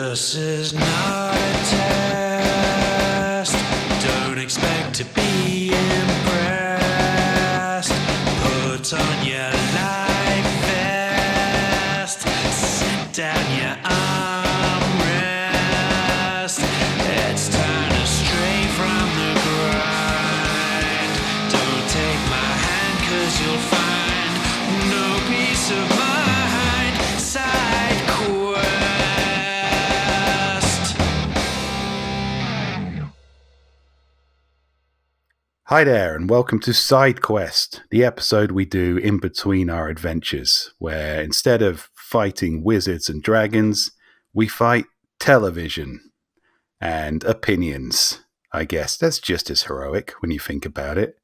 This is not a test. Don't expect to be impressed. Put on your life vest. Sit down your armrest. It's time to stray from the grind. Don't take my hand, 'cause you'll find no peace of mind. Side quest. Hi there, and welcome to Side Quest, the episode we do in between our adventures, where instead of fighting wizards and dragons, we fight television and opinions. I guess that's just as heroic when you think about it.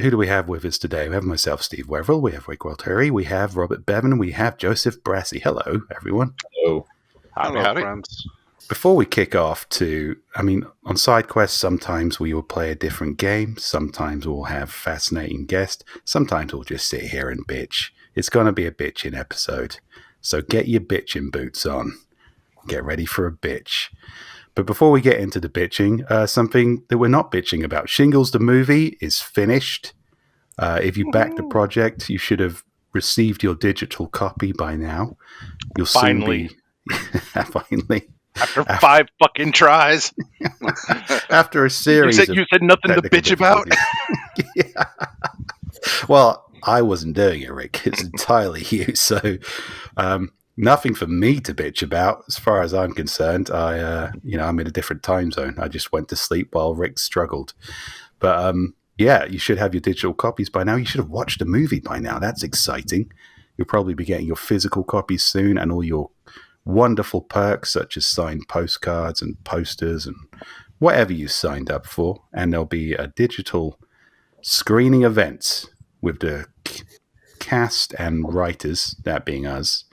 Who do we have with us today? We have myself, Steve Weverill, we have Rick Walteri, we have Robert Bevan, we have Joseph Brassey. Hello, everyone. Hello. Howdy. Friends. Before we kick off on Side Quest, sometimes we will play a different game. Sometimes we'll have fascinating guests. Sometimes we'll just sit here and bitch. It's going to be a bitching episode. So get your bitching boots on. Get ready for a bitch. But before we get into the bitching, something that we're not bitching about. Shingles the movie is finished. If you backed the project, you should have received your digital copy by now. You'll Finally. soon be... Finally. After 5 fucking tries. After a series you said nothing to bitch about? Yeah. Well, I wasn't doing it, Rick. It's entirely you. So nothing for me to bitch about as far as I'm concerned. I'm in a different time zone. I just went to sleep while Rick struggled. But you should have your digital copies by now. You should have watched the movie by now. That's exciting. You'll probably be getting your physical copies soon and all your wonderful perks such as signed postcards and posters and whatever you signed up for. And there'll be a digital screening event with the cast and writers, that being us,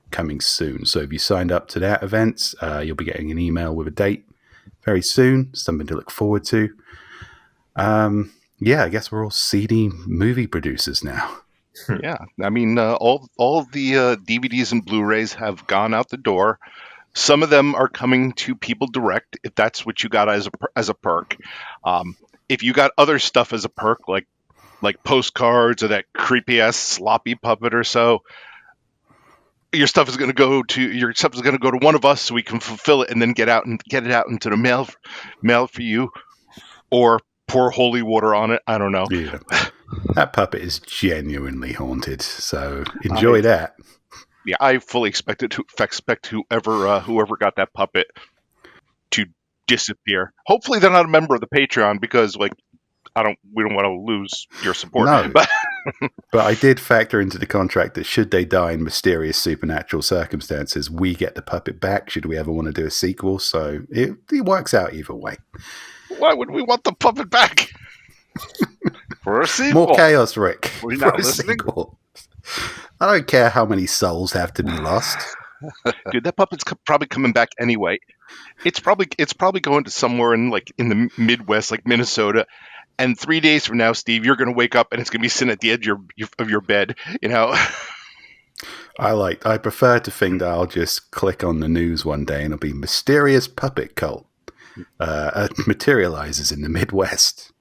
coming soon. So if you signed up to that event, you'll be getting an email with a date very soon, something to look forward to. I guess we're all CD movie producers now. Yeah, I mean, all the DVDs and Blu-rays have gone out the door. Some of them are coming to people direct, if that's what you got as a perk. If you got other stuff as a perk, like postcards or that creepy ass sloppy puppet or so, your stuff is going to go to one of us so we can fulfill it and then get it out into the mail for you, or pour holy water on it. I don't know. Yeah. That puppet is genuinely haunted, so enjoy that. Yeah, I fully expect whoever got that puppet to disappear. Hopefully, they're not a member of the Patreon because, we don't want to lose your support. No, but I did factor into the contract that should they die in mysterious supernatural circumstances, we get the puppet back. Should we ever want to do a sequel? So it works out either way. Why would we want the puppet back? For a sequel. More chaos, Rick. Were you For not a listening? sequel. I don't care how many souls have to be lost. Dude, that puppet's probably coming back anyway. It's probably going to somewhere in the Midwest, like Minnesota. And 3 days from now, Steve, you're going to wake up and it's going to be sitting at the edge of your bed. You know. I prefer to think that I'll just click on the news one day and it'll be mysterious puppet cult materializes in the Midwest.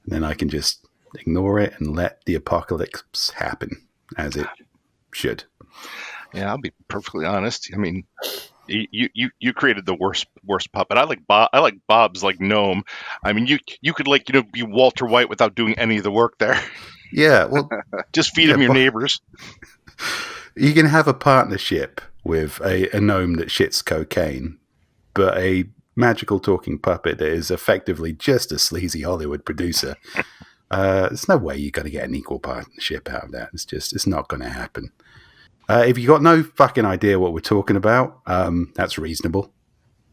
And then I can just ignore it and let the apocalypse happen as it should. Yeah, I'll be perfectly honest. I mean, you created the worst puppet. I like Bob's gnome. I mean, you could be Walter White without doing any of the work there. Yeah, well, just feed him your neighbors. You can have a partnership with a gnome that shits cocaine, but a magical talking puppet that is effectively just a sleazy Hollywood producer. There's no way you're going to get an equal partnership out of that. It's not going to happen. If you got no fucking idea what we're talking about, that's reasonable.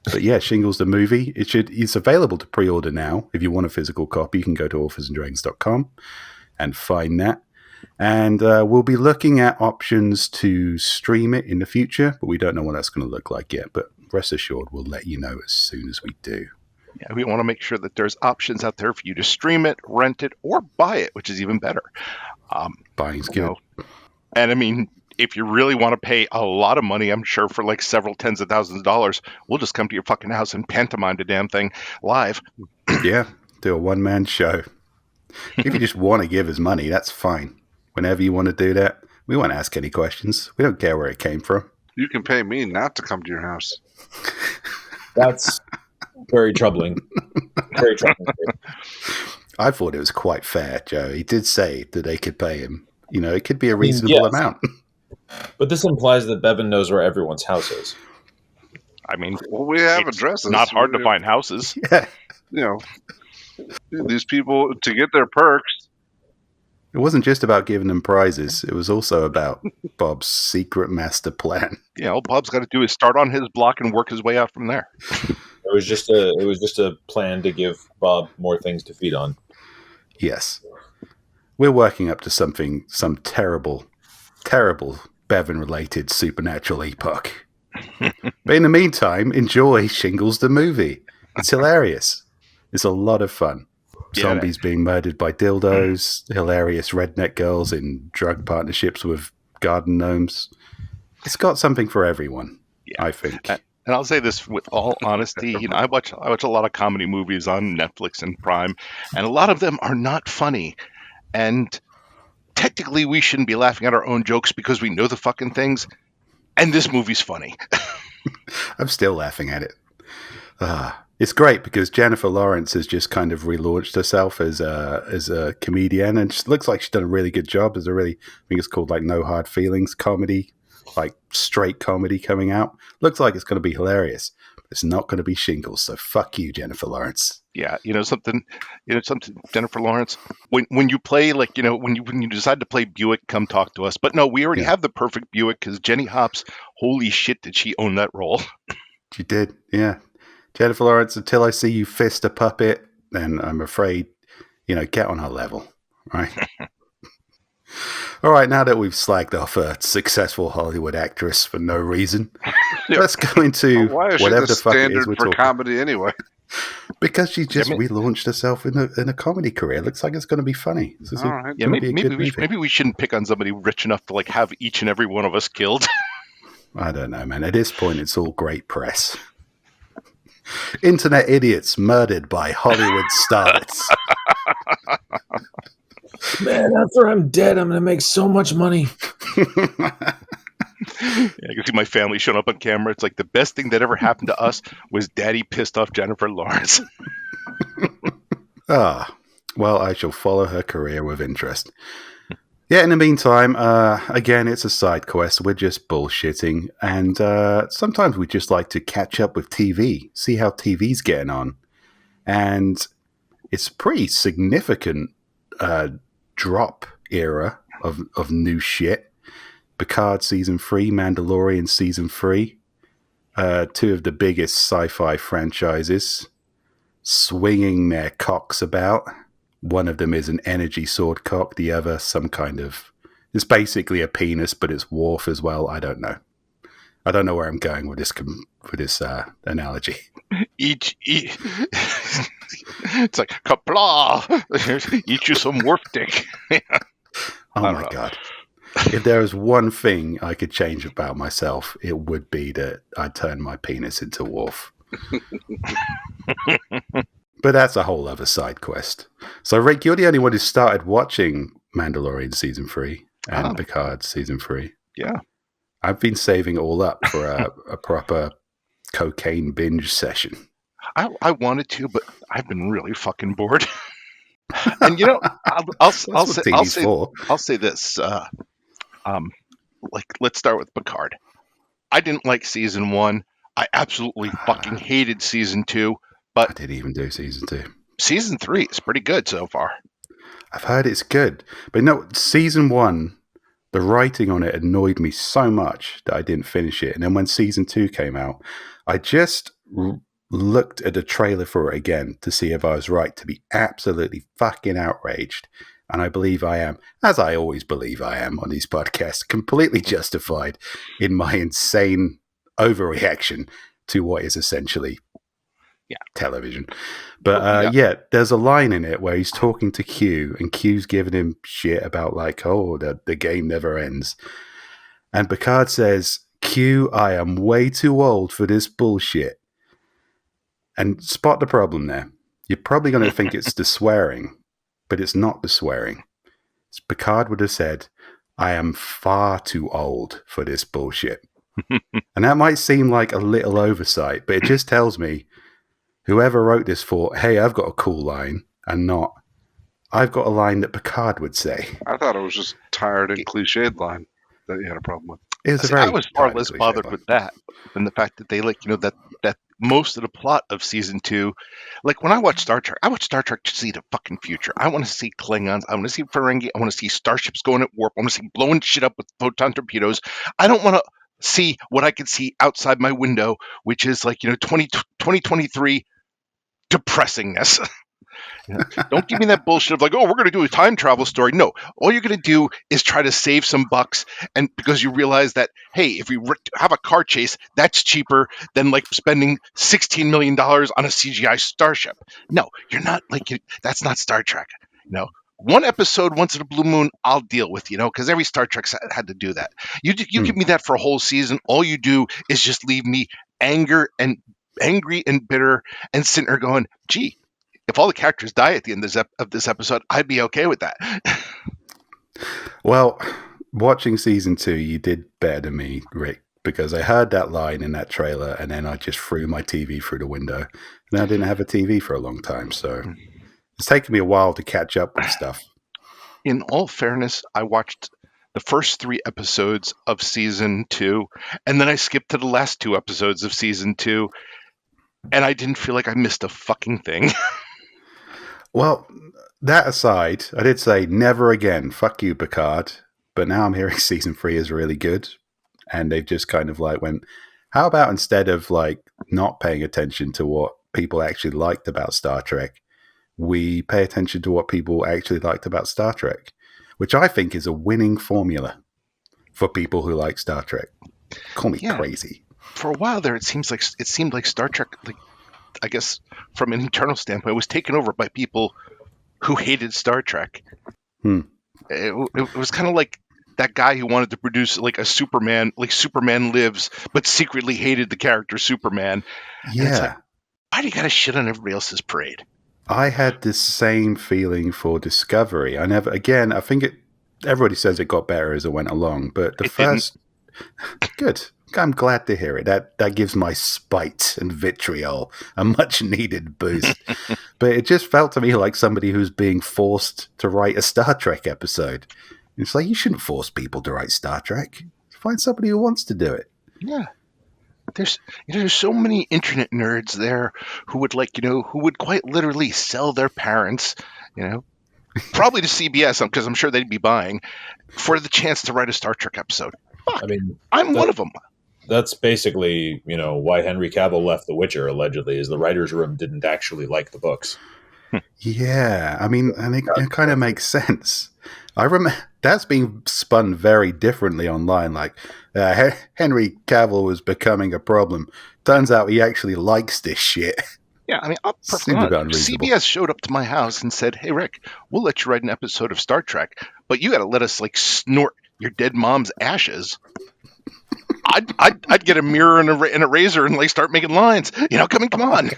But yeah, Shingles the movie, it's available to pre-order now. If you want a physical copy, you can go to authorsanddragons.com and find that. And we'll be looking at options to stream it in the future, but we don't know what that's going to look like yet. But rest assured, we'll let you know as soon as we do. Yeah, we want to make sure that there's options out there for you to stream it, rent it, or buy it, which is even better. Buying's good. And I mean, if you really want to pay a lot of money, I'm sure for like several tens of thousands of dollars, we'll just come to your fucking house and pantomime the damn thing live. Yeah, do a one-man show. If you just want to give us money, that's fine. Whenever you want to do that, we won't ask any questions. We don't care where it came from. You can pay me not to come to your house. That's very troubling. Very troubling. I thought it was quite fair, Joe. He did say that they could pay him. You know, it could be a reasonable amount. But this implies that Bevan knows where everyone's house is. I mean, Well, we have it's addresses. not hard to find houses. Yeah. You know, these people, to get their perks, It wasn't just about giving them prizes. It was also about Bob's secret master plan. Yeah, all Bob's got to do is start on his block and work his way out from there. It was just a plan to give Bob more things to feed on. Yes. We're working up to some terrible, terrible Bevan-related supernatural epoch. But in the meantime, enjoy Shingles the movie. It's hilarious. It's a lot of fun. Zombies being murdered by dildos, hilarious redneck girls in drug partnerships with garden gnomes. It's got something for everyone, I think. And I'll say this with all honesty, you know, I watch a lot of comedy movies on Netflix and Prime, and a lot of them are not funny. And technically we shouldn't be laughing at our own jokes because we know the fucking things. And this movie's funny. I'm still laughing at it. It's great because Jennifer Lawrence has just kind of relaunched herself as a comedian, and it looks like she's done a really good job. There's I think it's called like No Hard Feelings comedy, like straight comedy coming out. Looks like it's going to be hilarious. It's not going to be Shingles, so fuck you, Jennifer Lawrence. Yeah, something, Jennifer Lawrence. When you play when you decide to play Buick, come talk to us. But no, we already have the perfect Buick because Jenny Hops. Holy shit, did she own that role? She did, yeah. Jennifer Lawrence, until I see you fist a puppet, then I'm afraid, get on her level, right? All right, now that we've slagged off a successful Hollywood actress for no reason, let's go into whatever the fuck it is we're for talking. comedy anyway. Because she just relaunched herself in a comedy career. Looks like it's going to be funny. All right. Yeah, maybe we shouldn't pick on somebody rich enough to have each and every one of us killed. I don't know, man. At this point, it's all great press. Internet idiots murdered by Hollywood starlets. Man, after I'm dead, I'm going to make so much money. I can see my family showing up on camera. It's like the best thing that ever happened to us was Daddy pissed off Jennifer Lawrence. Well, I shall follow her career with interest. Yeah, in the meantime, again, it's a side quest. We're just bullshitting. And sometimes we just like to catch up with TV, see how TV's getting on. And it's a pretty significant drop era of new shit. Picard Season 3, Mandalorian Season 3. Two of the biggest sci-fi franchises swinging their cocks about. One of them is an energy sword cock. The other, some kind of... It's basically a penis, but it's Worf as well. I don't know. I don't know where I'm going with this analogy. It's like, kapla! Eat you some Worf dick. Oh my God. If there was one thing I could change about myself, it would be that I'd turn my penis into Worf. But that's a whole other side quest. So, Rick, you're the only one who started watching Mandalorian Season 3 and Picard Season 3. Yeah. I've been saving it all up for a proper cocaine binge session. I wanted to, but I've been really fucking bored. And I'll say this. Let's start with Picard. I didn't like Season 1. I absolutely fucking hated Season 2. But I didn't even do Season 2. Season 3 is pretty good so far. I've heard it's good. But no, Season 1, the writing on it annoyed me so much that I didn't finish it. And then when Season 2 came out, I just looked at the trailer for it again to see if I was right to be absolutely fucking outraged. And I believe I am, as I always believe I am on these podcasts, completely justified in my insane overreaction to what is essentially television. But there's a line in it where he's talking to Q and Q's giving him shit about the game never ends. And Picard says, Q, I am way too old for this bullshit. And spot the problem there. You're probably going to think it's the swearing, but it's not the swearing. Picard would have said, I am far too old for this bullshit. And that might seem like a little oversight, but it just tells me whoever wrote this thought, hey, I've got a cool line, and not, I've got a line that Picard would say. I thought it was just tired and cliched line that you had a problem with. It was a See, very I was far tight less cliche bothered line. with that than the fact that they that most of the plot of season 2, like when I watch Star Trek to see the fucking future. I want to see Klingons. I want to see Ferengi. I want to see starships going at warp. I want to see blowing shit up with photon torpedoes. I don't want to see what I can see outside my window, which is 2023 depressingness. Don't give me that bullshit of we're going to do a time travel story. No, all you're going to do is try to save some bucks, and because you realize that, hey, if we have a car chase, that's cheaper than spending $16 million on a CGI starship. No, you're not that's not Star Trek. One episode once in a blue moon, I'll deal with, because every Star Trek's had to do that. You give me that for a whole season, all you do is just leave me angry and bitter and sitting there going, gee, if all the characters die at the end of this episode, I'd be okay with that. Well, watching season 2, you did better than me, Rick, because I heard that line in that trailer, and then I just threw my TV through the window. And I didn't have a TV for a long time, so it's taken me a while to catch up with stuff. In all fairness, I watched the first 3 episodes of season 2, and then I skipped to the last 2 episodes of season 2, and I didn't feel like I missed a fucking thing. Well, that aside, I did say never again, fuck you, Picard. But now I'm hearing season 3 is really good. And they've just kind of went, how about instead of not paying attention to what people actually liked about Star Trek, we pay attention to what people actually liked about Star Trek, which I think is a winning formula for people who like Star Trek. Call me crazy. For a while there, it seemed like Star Trek, I guess from an internal standpoint, was taken over by people who hated Star Trek. It was kind of like that guy who wanted to produce a Superman, Superman Lives, but secretly hated the character Superman. Yeah. Why do you got to shit on everybody else's parade? I had this same feeling for Discovery. I think everybody says it got better as it went along, but good. I'm glad to hear it. That gives my spite and vitriol a much needed boost. But it just felt to me like somebody who's being forced to write a Star Trek episode. It's you shouldn't force people to write Star Trek. Find somebody who wants to do it. Yeah. There's so many internet nerds there who would who would quite literally sell their parents, probably to CBS, because I'm sure they'd be buying, for the chance to write a Star Trek episode. Fuck, I mean, I'm one of them. That's basically, why Henry Cavill left The Witcher, allegedly, is the writer's room didn't actually like the books. Yeah, I mean, and it kind of makes sense. I remember that's being spun very differently online. Henry Cavill was becoming a problem. Turns out he actually likes this shit. Yeah, I mean, Seems a bit unreasonable. CBS showed up to my house and said, "Hey, Rick, we'll let you write an episode of Star Trek, but you got to let us snort your dead mom's ashes." I'd get a mirror and a razor and start making lines. Come on.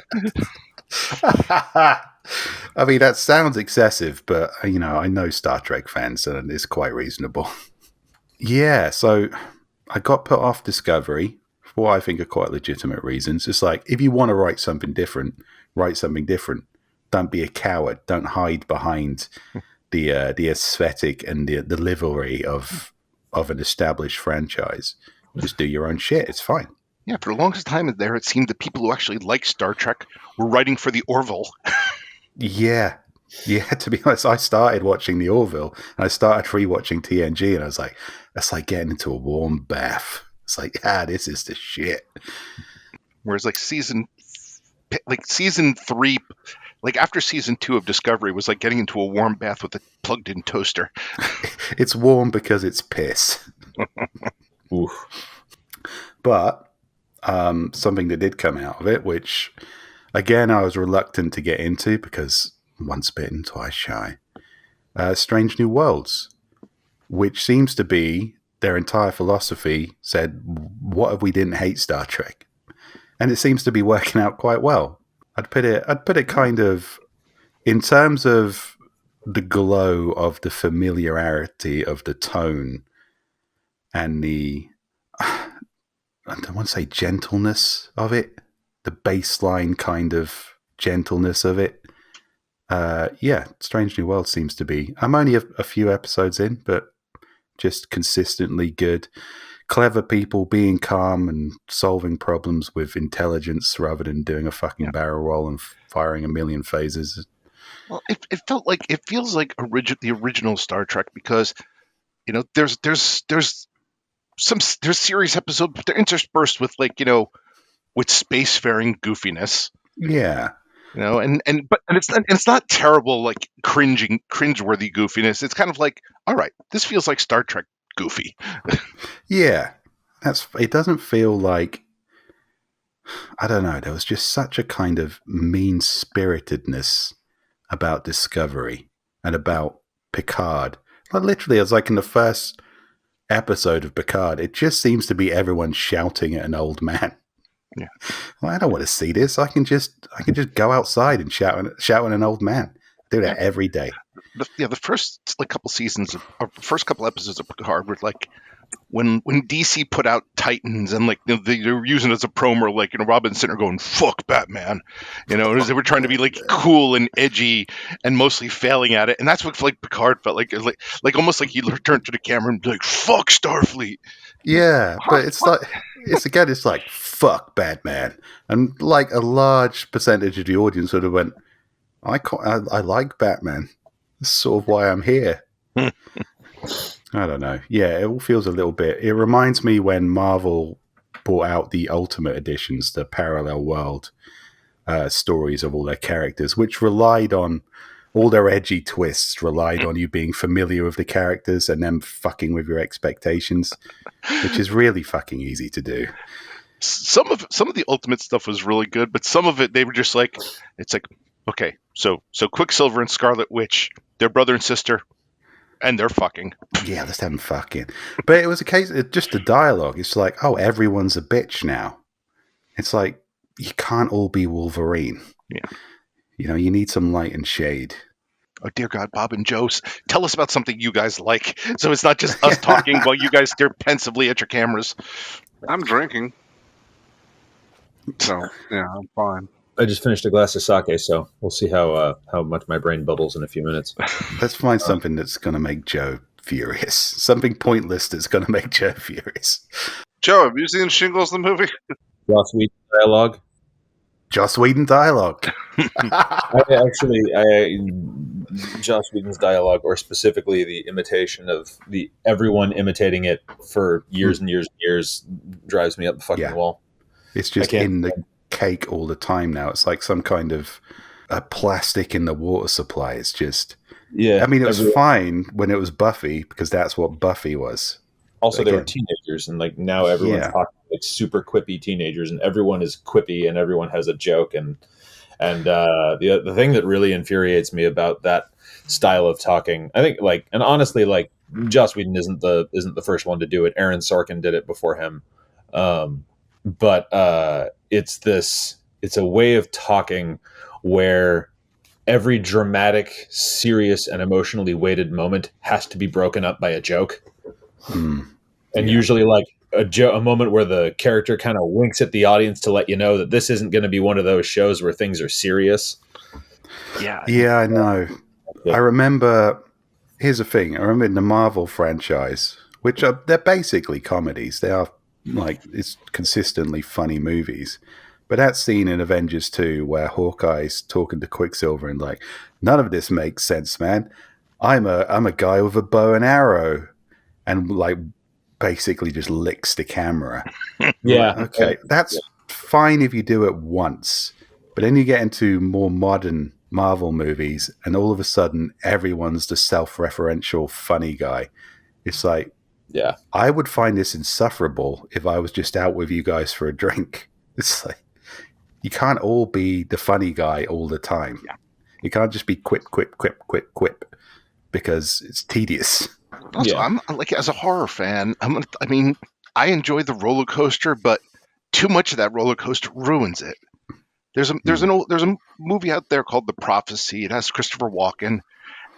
I mean, that sounds excessive, but I know Star Trek fans, and it's quite reasonable. Yeah, so I got put off Discovery for what I think are quite legitimate reasons. It's if you want to write something different, write something different. Don't be a coward. Don't hide behind the aesthetic and the livery of an established franchise. Just do your own shit. It's fine. Yeah, for the longest time there, it seemed that people who actually liked Star Trek were writing for the Orville. Yeah, to be honest, I started watching the Orville, and I started rewatching TNG, and I was like, that's like getting into a warm bath. It's this is the shit. Whereas season 3, after season 2 of Discovery was getting into a warm bath with a plugged-in toaster. It's warm because it's piss. Oof. But something that did come out of it, which again I was reluctant to get into because once bitten, twice shy. Strange New Worlds, which seems to be their entire philosophy said, what if we didn't hate Star Trek? And it seems to be working out quite well. I'd put it kind of, in terms of the glow of the familiarity of the tone and the, I don't want to say gentleness of it, the baseline kind of gentleness of it. Strange New World seems to be. I'm only a few episodes in, but just consistently good. Clever people being calm and solving problems with intelligence rather than doing a fucking barrel roll and firing a million phasers. Well, it feels like the original Star Trek, because there's series episodes, but they're interspersed with with spacefaring goofiness. Yeah. And it's not terrible, like cringeworthy goofiness. It's kind of like, all right, this feels like Star Trek goofy. Yeah. It doesn't feel like, I don't know, there was just such a kind of mean-spiritedness about Discovery and about Picard. Like, literally, it's like in the first episode of Picard, it just seems to be everyone shouting at an old man. Yeah. Well, I don't want to see this. I can just go outside and shout at an old man. I do that every day. The first couple seasons or first couple episodes of Picard were like when DC put out Titans, and they were using it as a promo, Robin sitting there going, "Fuck Batman," they were trying to be cool and edgy and mostly failing at it, and that's what Picard felt like almost like he turned to the camera and be like, "Fuck Starfleet." Yeah, but it's like fuck Batman, and like a large percentage of the audience would have went, I like Batman. That's sort of why I'm here. I don't know. Yeah, it all feels a little bit. It reminds me when Marvel brought out the Ultimate Editions, the parallel world stories of all their characters, which relied on all their edgy twists, relied on you being familiar with the characters and then fucking with your expectations, which is really fucking easy to do. Some of the Ultimate stuff was really good, but some of it they were just like, it's like, okay, so Quicksilver and Scarlet Witch, they're brother and sister, and they're fucking. Yeah, let's have them fucking. But it was a case of just the dialogue. It's like, oh, everyone's a bitch now. It's like, you can't all be Wolverine. Yeah. You need some light and shade. Oh, dear God, Bob and Joe, tell us about something you guys like. So it's not just us talking while you guys stare pensively at your cameras. I'm drinking. So, yeah, I'm fine. I just finished a glass of sake, so we'll see how much my brain bubbles in a few minutes. Let's find something that's going to make Joe furious. Something pointless that's going to make Joe furious. Joe, have you seen Shingles the movie? Joss Whedon dialogue. Joss Whedon dialogue. Joss Whedon's dialogue, or specifically the imitation of everyone imitating it for years and years and years, drives me up the fucking wall. It's just in the cake all the time now. It's like some kind of a plastic in the water supply. It's just, I mean, it was fine when it was Buffy, because that's what Buffy was. Also, they were teenagers, and now everyone's talking like super quippy teenagers, and everyone is quippy, and everyone has a joke, and the thing that really infuriates me about that style of talking, I think, and honestly, Joss Whedon isn't the first one to do it. Aaron Sorkin did it before him, but it's a way of talking where every dramatic, serious, and emotionally weighted moment has to be broken up by a joke. And usually a moment where the character kind of winks at the audience to let you know that this isn't going to be one of those shows where things are serious. Yeah, I know. I remember, here's the thing. I remember in the Marvel franchise, which they're basically comedies. They are it's consistently funny movies. But that scene in Avengers 2 where Hawkeye's talking to Quicksilver and none of this makes sense, man. I'm a guy with a bow and arrow, and basically just licks the camera. Okay, that's fine if you do it once, but then you get into more modern Marvel movies, and all of a sudden everyone's the self-referential funny guy. It's like, I would find this insufferable if I was just out with you guys for a drink. It's like, you can't all be the funny guy all the time. You can't just be quip, quip, quip, quip, quip, because it's tedious. Also, I'm like, as a horror fan, I enjoy the roller coaster, but too much of that roller coaster ruins it. There's a movie out there called The Prophecy. It has Christopher Walken,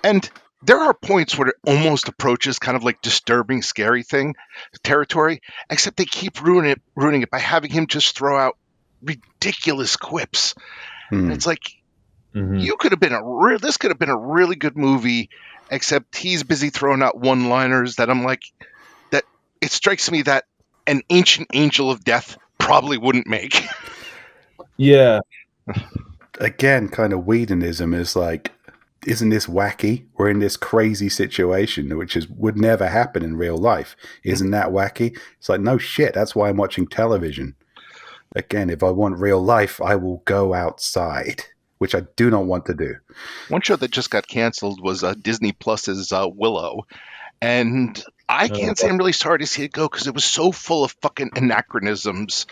and there are points where it almost approaches kind of like disturbing, scary thing territory. Except they keep ruining it by having him just throw out ridiculous quips. And it's like, you could have been this could have been a really good movie, except he's busy throwing out one-liners that I'm like, that it strikes me that an ancient angel of death probably wouldn't make. Yeah. Again, kind of Whedonism is like, isn't this wacky? We're in this crazy situation, which would never happen in real life. Isn't that wacky? It's like, no shit. That's why I'm watching television. Again, if I want real life, I will go outside, which I do not want to do. One show that just got canceled was Disney Plus's Willow. And I can't say I'm really sorry to see it go because it was so full of fucking anachronisms.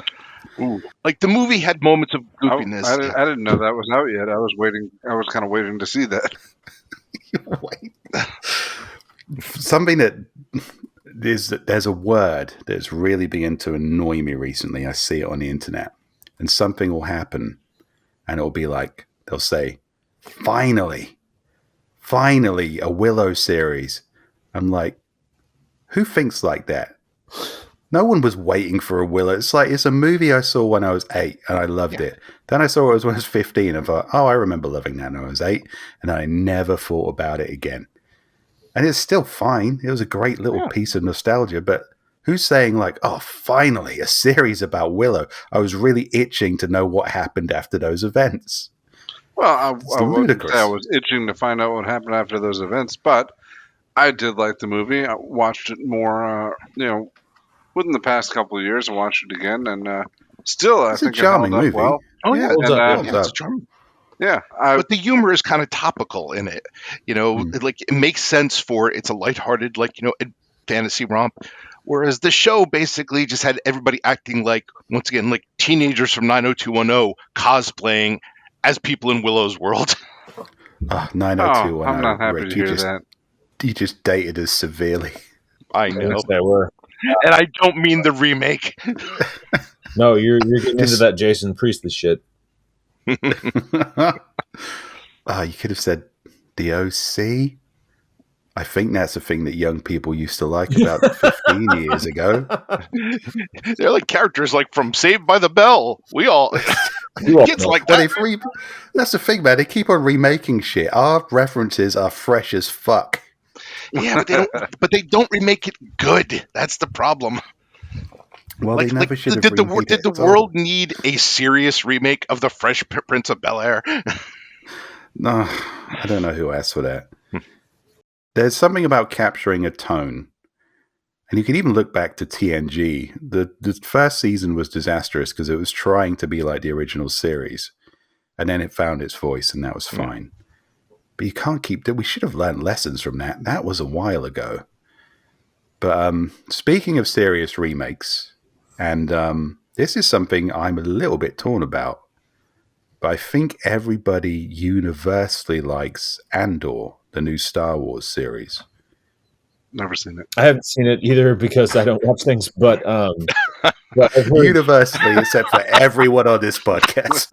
Ooh. Like, the movie had moments of goofiness. I didn't know that was out yet. I was waiting. I was kind of waiting to see that. Something that there's a word that's really begun to annoy me recently. I see it on the internet, and something will happen, and it'll be like, they'll say, finally a Willow series. I'm like, who thinks like that? No one was waiting for a Willow. It's like, it's a movie I saw when I was 8 and I loved it. Then I saw it when I was 15 and thought, oh, I remember loving that when I was 8. And I never thought about it again. And it's still fine. It was a great little piece of nostalgia. But who's saying like, oh, finally, a series about Willow? I was really itching to know what happened after those events. Well, I was itching to find out what happened after those events, but I did like the movie. I watched it more, within the past couple of years. I watched it again, and still, I think a charming it held up movie. well. Oh, yeah. It's charming. Yeah. But the humor is kind of topical in it. Like, it makes sense for it's a lighthearted, fantasy romp. Whereas the show basically just had everybody acting like, once again, like teenagers from 90210 cosplaying as people in Willow's world. 90210. I'm not happy Rick, to hear that. You just dated us severely. I know. Yes, they were. And I don't mean the remake. No, you're getting into that Jason Priestley shit. You could have said the OC. I think that's a thing that young people used to like about 15 years ago. They're like characters like from Saved by the Bell. Kids like that. That's the thing, man. They keep on remaking shit. Our references are fresh as fuck. Yeah, but they don't remake it good. That's the problem. Well, they never should have Did the world need a serious remake of The Fresh Prince of Bel-Air? No, I don't know who asked for that. There's something about capturing a tone. And you can even look back to TNG. The first season was disastrous because it was trying to be like the original series. And then it found its voice, and that was fine. But you can't keep that. We should have learned lessons from that. That was a while ago. But speaking of serious remakes, and this is something I'm a little bit torn about, but I think everybody universally likes Andor, the new Star Wars series. Never seen it. I haven't seen it either because I don't watch things, but I've heard, universally, except for everyone on this podcast.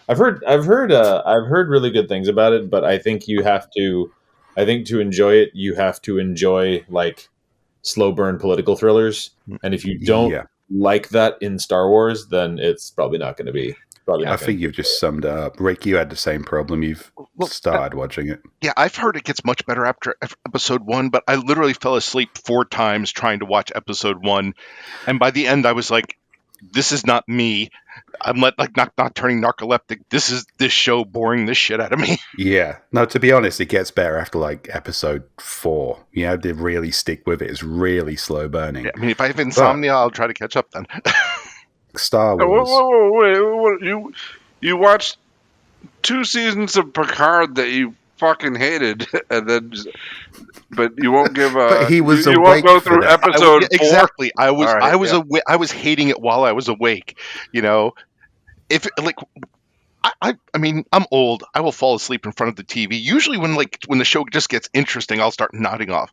I've heard really good things about it, but I think to enjoy it, you have to enjoy like slow burn political thrillers, and if you don't like that in Star Wars, then it's probably not going to be. I think you've just summed it up. Rick, you had the same problem. You've started watching it. Yeah, I've heard it gets much better after episode 1, but I literally fell asleep 4 times trying to watch episode 1, and by the end I was like, this is not me. I'm not turning narcoleptic. This show boring this shit out of me. Yeah. No, to be honest, it gets better after like episode 4. You know, they really stick with it. It's really slow burning. Yeah, I mean, if I have insomnia, I'll try to catch up then. Star Wars. Wait. You watched 2 seasons of Picard that you fucking hated, and then, but you won't give a. But he was you won't go through episode 4. Exactly. I was hating it while I was awake. You know, if like I mean, I'm old. I will fall asleep in front of the TV. Usually, when the show just gets interesting, I'll start nodding off.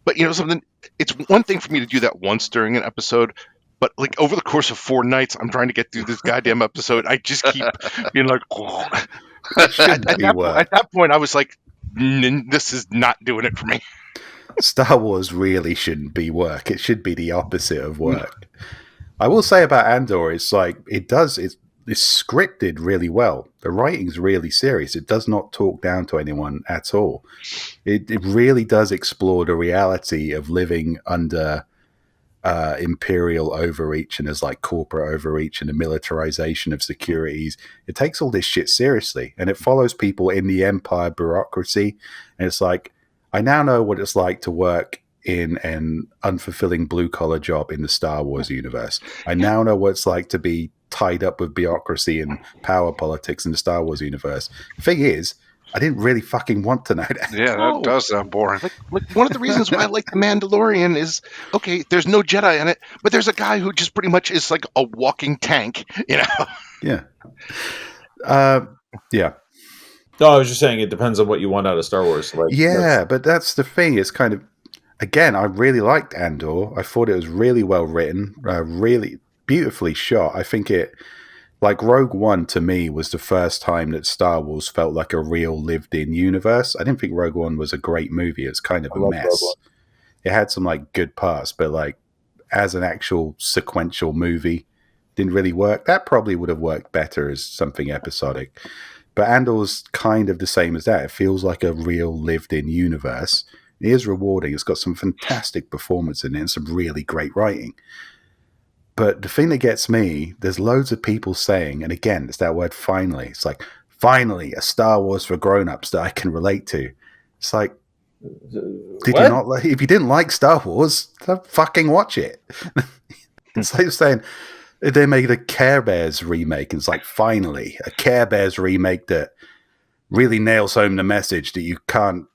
But something. It's one thing for me to do that once during an episode, but like over the course of 4 nights, I'm trying to get through this goddamn episode. I just keep being like, oh. At that point, I was like, this is not doing it for me. Star Wars really shouldn't be work. It should be the opposite of work. I will say about Andor, it's like it's scripted really well. The writing's really serious. It does not talk down to anyone at all. It really does explore the reality of living under imperial overreach, and there's like corporate overreach and the militarization of securities. It takes all this shit seriously, and it follows people in the empire bureaucracy. And it's like, I now know what it's like to work in an unfulfilling blue-collar job in the Star Wars universe. I now know what it's like to be tied up with bureaucracy and power politics in the Star Wars universe. The thing is, I didn't really fucking want to know that. Yeah, that does sound boring. Like one of the reasons why I like The Mandalorian is, okay, there's no Jedi in it, but there's a guy who just pretty much is like a walking tank, Yeah. Yeah. No, I was just saying it depends on what you want out of Star Wars. But that's the thing. It's kind of, again, I really liked Andor. I thought it was really well written, really beautifully shot. I think it, like Rogue One to me, was the first time that Star Wars felt like a real lived-in universe. I didn't think Rogue One was a great movie. It's kind of a mess. It had some like good parts, but like as an actual sequential movie, didn't really work. That probably would have worked better as something episodic. But Andor's kind of the same as that. It feels like a real lived-in universe. It is rewarding. It's got some fantastic performance in it and some really great writing. But the thing that gets me, there's loads of people saying, and again, it's that word finally. It's like, finally, a Star Wars for grown-ups that I can relate to. It's like, did you not like, if you didn't like Star Wars, then fucking watch it. It's like saying, they made a Care Bears remake, and it's like, finally, a Care Bears remake that really nails home the message that you can't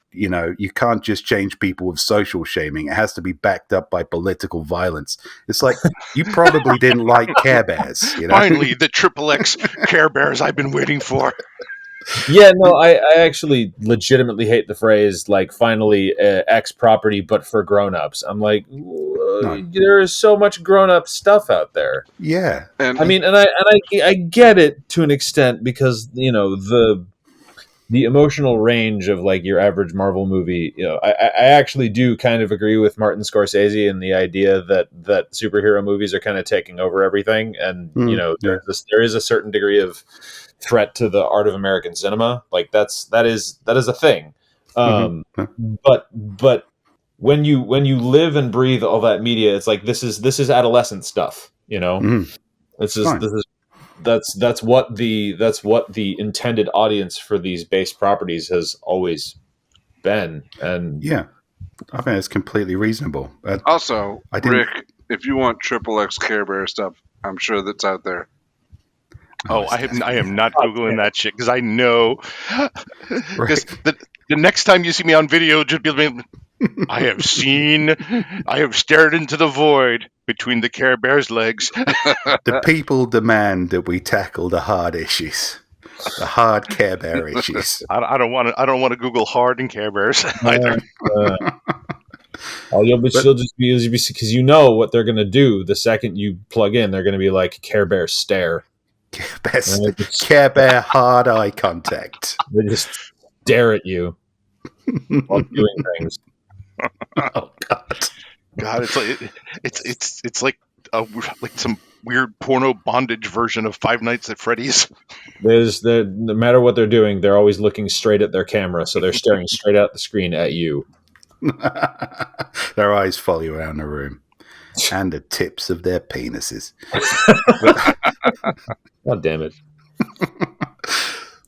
just change people with social shaming. It has to be backed up by political violence. It's like, you probably didn't like Care Bears. Finally, the XXX Care Bears I've been waiting for. Yeah, no, I actually legitimately hate the phrase, like, finally X property, but for grown-ups. I'm like, there is so much grown-up stuff out there. Yeah. I mean, and I get it to an extent, because, the emotional range of like your average Marvel movie, I actually do kind of agree with Martin Scorsese and the idea that superhero movies are kind of taking over everything, and there is a certain degree of threat to the art of American cinema. Like that is a thing. But when you live and breathe all that media, it's like this is adolescent stuff. This is. That's what the intended audience for these base properties has always been, and yeah, I think it's completely reasonable. Also, Rick, if you want XXX Care Bear stuff, I'm sure that's out there. I am not Googling that shit, because I know the next time you see me on video, just be like, I have stared into the void between the Care Bear's legs. The people demand that we tackle the hard issues, the hard Care Bear issues. I don't want to Google hard and Care Bears either. You'll just be because you know what they're going to do the second you plug in. They're going to be like Care Bear stare. Care Bear hard eye contact. They just stare at you while doing things. Oh God! It's like some weird porno bondage version of Five Nights at Freddy's. No matter what they're doing, they're always looking straight at their camera, so they're staring straight at the screen at you. Their eyes follow you around the room, and the tips of their penises. God damn it!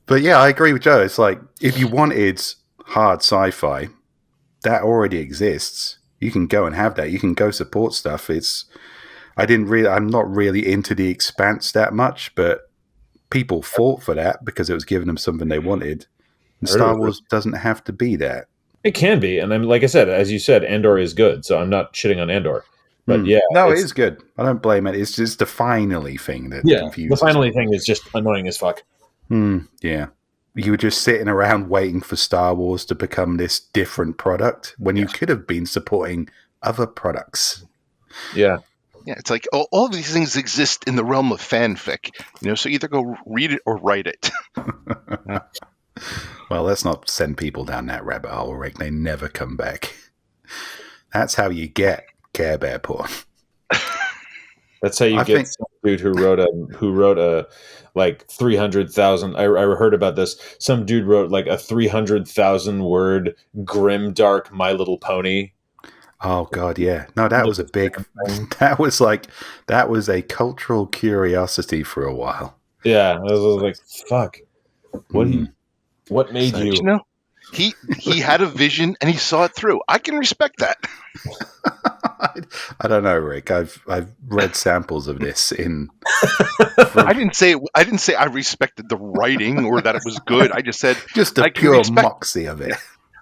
But yeah, I agree with Joe. It's like, if you wanted hard sci-fi, that already exists. You can go and have that. You can go support stuff. I'm not really into The Expanse that much, but people fought for that because it was giving them something they wanted. And Star Wars doesn't have to be that. It can be. And then, like I said, as you said, Andor is good, so I'm not shitting on Andor. But yeah. No, it is good. I don't blame it. It's just the finally thing that confuses the finally thing is just annoying as fuck. Yeah. You were just sitting around waiting for Star Wars to become this different product when you could have been supporting other products. Yeah. Yeah, it's like all these things exist in the realm of fanfic, so either go read it or write it. Well, let's not send people down that rabbit hole, Rick. They never come back. That's how you get Care Bear porn. That's how you get some dude who wrote a like 300,000. I heard about this. Some dude wrote like a 300,000 word grim dark My Little Pony. Oh God, yeah. No, that was a big. That was a cultural curiosity for a while. Yeah, I was like, fuck. What made you? He had a vision and he saw it through. I can respect that. I don't know, Rick. I've read samples of this in. I didn't say I respected the writing or that it was good. I just said just the pure moxie of it.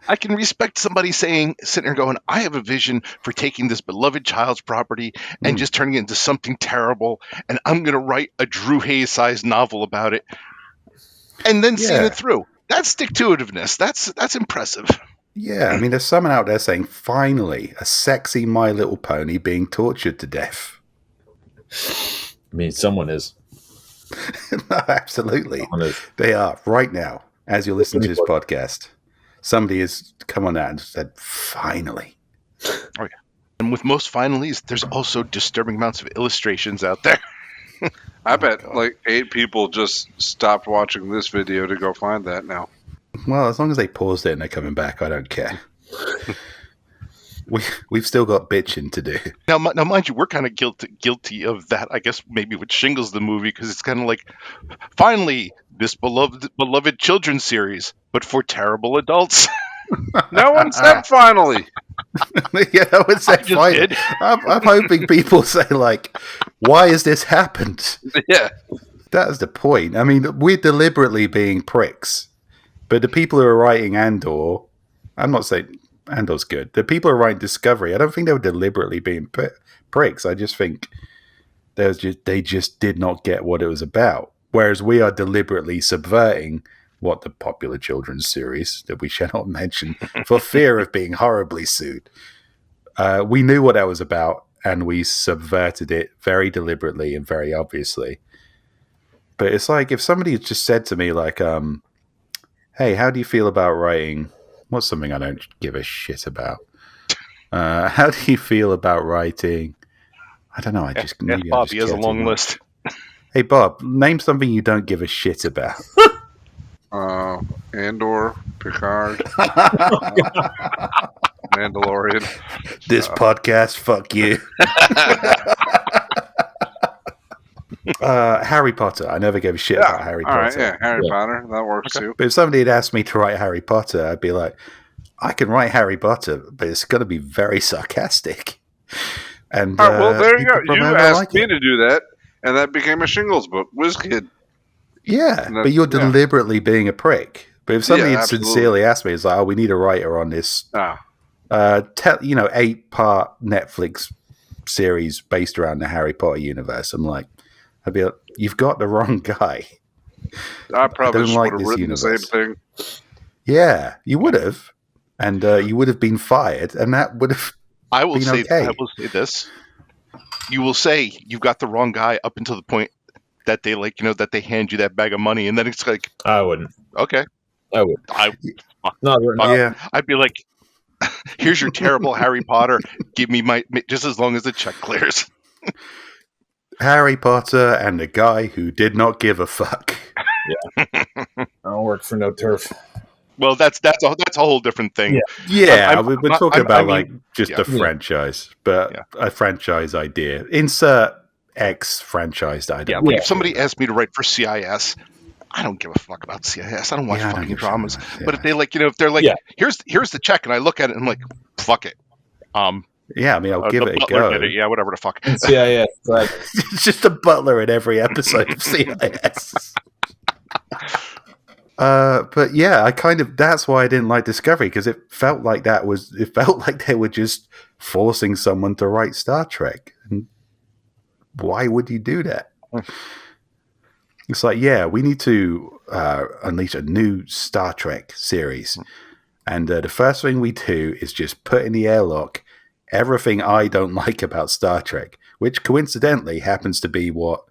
I can respect somebody sitting there going, I have a vision for taking this beloved child's property and just turning it into something terrible, and I'm going to write a Drew Hayes-sized novel about it, and then seeing it through. That's stick-to-itiveness. That's impressive. Yeah, I mean, there's someone out there saying, finally, a sexy My Little Pony being tortured to death. I mean, someone is. No, absolutely. They are, right now, as you're listening to this podcast. Somebody has come on out and said, finally. Oh, yeah. And with most finallys, there's also disturbing amounts of illustrations out there. I bet like 8 people just stopped watching this video to go find that now. Well, as long as they paused it and they're coming back, I don't care. We've still got bitching to do. Now, mind you, we're kind of guilty of that, I guess, maybe with Shingles the movie, because it's kind of like, finally, this beloved children's series, but for terrible adults. No one said finally. Yeah, no one said finally. I'm hoping people say, like, why has this happened? Yeah. That's the point. I mean, we're deliberately being pricks. But the people who are writing Andor, I'm not saying Andor's good. The people who are writing Discovery, I don't think they were deliberately being pricks. I just think they just did not get what it was about. Whereas we are deliberately subverting what the popular children's series, that we shall not mention, for fear of being horribly sued. We knew what that was about, and we subverted it very deliberately and very obviously. But it's like if somebody had just said to me, like, hey, how do you feel about writing? What's something I don't give a shit about? How do you feel about writing? I don't know. Bob, he has a long list. Hey, Bob, name something you don't give a shit about. Andor, Picard, Mandalorian. This podcast, fuck you. Harry Potter. I never gave a shit about Harry Potter. All right, yeah, Harry Potter. That works too. But if somebody had asked me to write Harry Potter, I'd be like, I can write Harry Potter, but it's going to be very sarcastic. And well, there you go. You asked me to do that, and that became a Shingles book. WizKid. Yeah, but you're deliberately being a prick. But if somebody had sincerely asked me, it's like, oh, we need a writer on this 8-part Netflix series based around the Harry Potter universe. I'm like, I'd be like, you've got the wrong guy. I probably would have written universe. The same thing. Yeah, you would have. And you would have been fired, and that would have I will say this. You will say you've got the wrong guy up until the point that they that they hand you that bag of money, and then it's like, I wouldn't. Okay. I would. I'd be like, here's your terrible Harry Potter. Give me just as long as the check clears. Harry Potter and a guy who did not give a fuck. Yeah. I don't work for no turf. Well, that's a whole different thing. Yeah, we're talking about a franchise, but a franchise idea. Insert X franchised idea. Yeah, if somebody asked me to write for CIS, I don't give a fuck about CIS. I don't watch fucking dramas. But if they if they're like, here's the check, and I look at it and I'm like, fuck it. Yeah, I mean, I'll give it a go. Yeah, whatever the fuck. CIS. Right. It's just a butler in every episode of CIS. But yeah, that's why I didn't like Discovery, because it felt like they were just forcing someone to write Star Trek. And why would you do that? It's like, yeah, we need to unleash a new Star Trek series. And the first thing we do is just put in the airlock everything I don't like about Star Trek, which coincidentally happens to be what,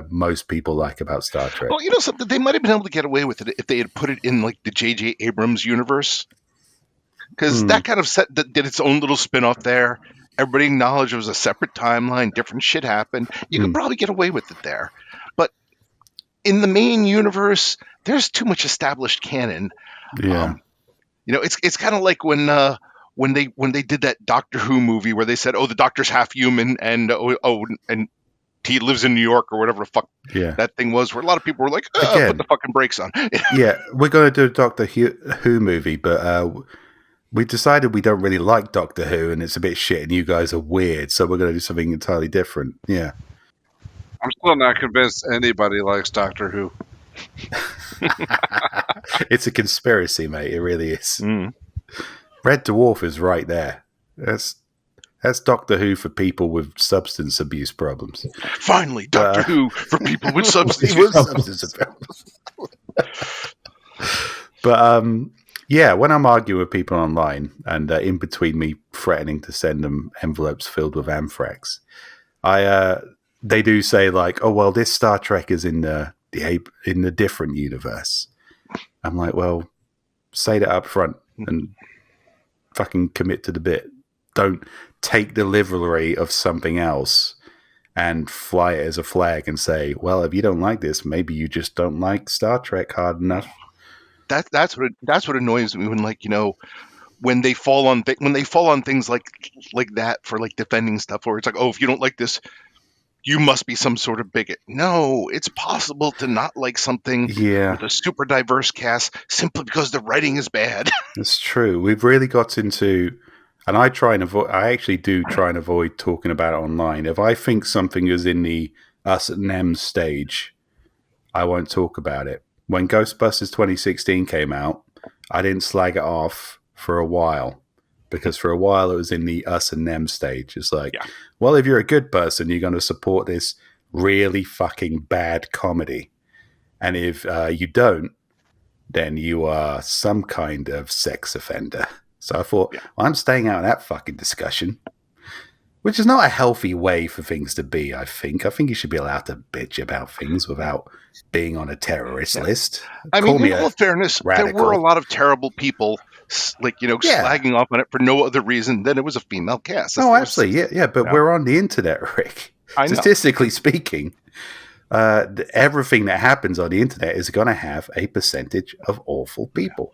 most people like about Star Trek. Well, something, they might have been able to get away with it if they had put it in like the J.J. Abrams universe. Because that kind of did its own little spin-off there. Everybody acknowledged it was a separate timeline, different shit happened. You could probably get away with it there. But in the main universe, there's too much established canon. Yeah. It's kind of like when they did that Doctor Who movie where they said, "Oh, the Doctor's half human," and and he lives in New York or whatever the fuck that thing was, where a lot of people were like, "Again, put the fucking brakes on." Yeah, we're going to do a Doctor Who movie, but we decided we don't really like Doctor Who, and it's a bit shit, and you guys are weird, so we're going to do something entirely different. Yeah. I'm still not convinced anybody likes Doctor Who. It's a conspiracy, mate. It really is. Red Dwarf is right there. That's Doctor Who for people with substance abuse problems. Finally, Doctor Who for people with substance abuse problems. But yeah, when I'm arguing with people online, and in between me threatening to send them envelopes filled with anthrax, they do say like, "Oh well, this Star Trek is in the different universe." I'm like, well, say that up front and fucking commit to the bit. Don't take the livery of something else and fly it as a flag and say, well, if you don't like this, maybe you just don't like Star Trek hard enough. That's what annoys me when they fall on things like that for like defending stuff where it's like, oh, if you don't like this, you must be some sort of bigot. No, it's possible to not like something with a super diverse cast simply because the writing is bad. It's true. We've really got into, and I actually do try and avoid talking about it online. If I think something is in the us and them stage, I won't talk about it. When Ghostbusters 2016 came out, I didn't slag it off for a while. Because for a while it was in the us and them stage. It's like, well, if you're a good person, you're going to support this really fucking bad comedy. And if you don't, then you are some kind of sex offender. So I thought, well, I'm staying out of that fucking discussion. Which is not a healthy way for things to be, I think. I think you should be allowed to bitch about things without being on a terrorist list. I mean, in all fairness, there were a lot of terrible people slagging off on it for no other reason than it was a female cast. Absolutely. But we're on the internet, Rick. Statistically speaking, everything that happens on the internet is going to have a percentage of awful people.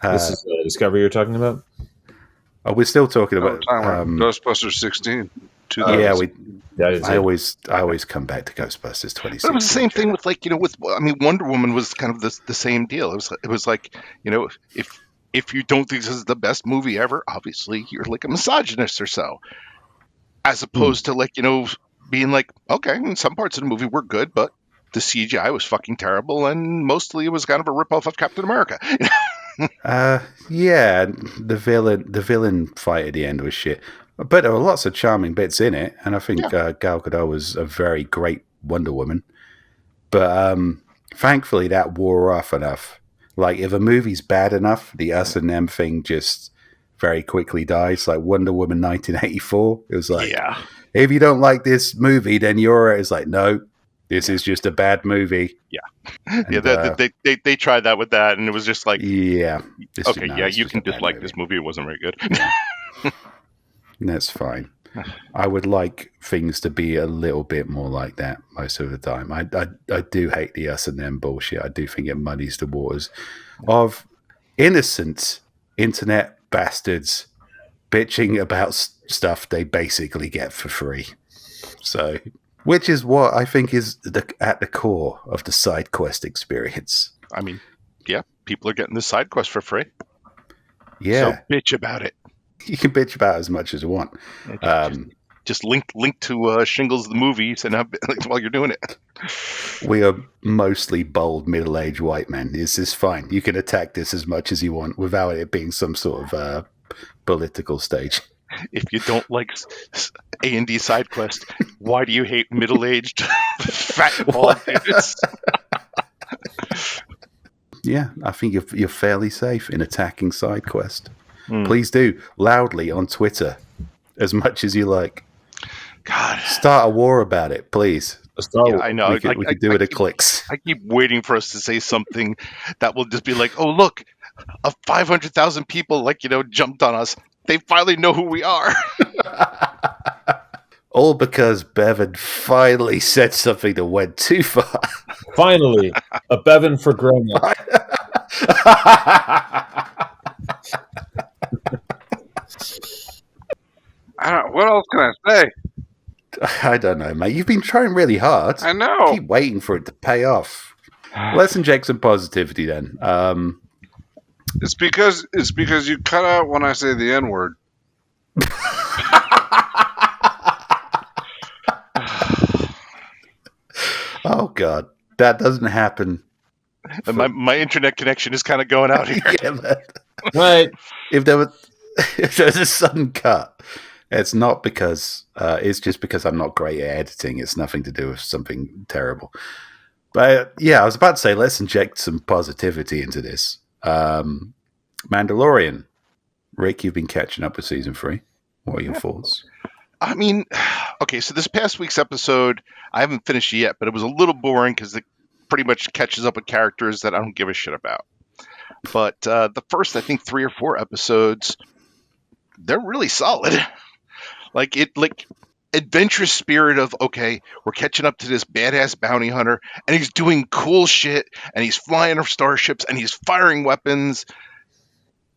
This is the Discovery you're talking about? Oh, we're still talking about Ghostbusters 16. I always come back to Ghostbusters 2016. But it was the same thing with Wonder Woman was kind of the same deal. It was like, if you don't think this is the best movie ever, obviously you're like a misogynist or so. As opposed to being like, okay, in some parts of the movie were good, but the CGI was fucking terrible, and mostly it was kind of a ripoff of Captain America. The villain fight at the end was shit. But there were lots of charming bits in it, and I think Gal Gadot was a very great Wonder Woman. But thankfully that wore off enough. Like, if a movie's bad enough, the us and them thing just very quickly dies. Like Wonder Woman 1984. It was like, if you don't like this movie, then it's like, no, this is just a bad movie. Yeah. And, they tried that with that, and it was just like, you can dislike this movie. It wasn't very good. That's fine. I would like things to be a little bit more like that most of the time. I do hate the us and them bullshit. I do think it muddies the waters of innocent internet bastards bitching about stuff they basically get for free. So, which is what I think is at the core of the side quest experience. I mean, people are getting the side quest for free. Yeah. So bitch about it. You can bitch about as much as you want. Just link to Shingles the movies and while you're doing it. We are mostly bold middle-aged white men. This is fine. You can attack this as much as you want without it being some sort of political stage. If you don't like A&D side quest, why do you hate middle-aged fat bald dudes? Yeah, I think you're fairly safe in attacking side quest. Please do loudly on Twitter as much as you like. God, start a war about it, please. Yeah, I know. We could do it at clicks. I keep waiting for us to say something that will just be like, "Oh, look, 500,000 people jumped on us. They finally know who we are." All because Bevan finally said something that went too far. Finally, a Bevan for grown-up. What else can I say? I don't know, mate. You've been trying really hard. I know. Keep waiting for it to pay off. Let's inject some positivity then. It's because you cut out when I say the N-word. Oh God, that doesn't happen. My internet connection is kind of going out here. Yeah, man. Right. If there's a sudden cut, it's not because it's just because I'm not great at editing. It's nothing to do with something terrible. But yeah, I was about to say, let's inject some positivity into this. Mandalorian. Rick, you've been catching up with season 3. What are your thoughts? I mean, okay, so this past week's episode, I haven't finished it yet, but it was a little boring because it pretty much catches up with characters that I don't give a shit about. But the first, I think, 3 or 4 episodes, they're really solid. Like adventurous spirit of, okay, we're catching up to this badass bounty hunter, and he's doing cool shit, and he's flying starships, and he's firing weapons,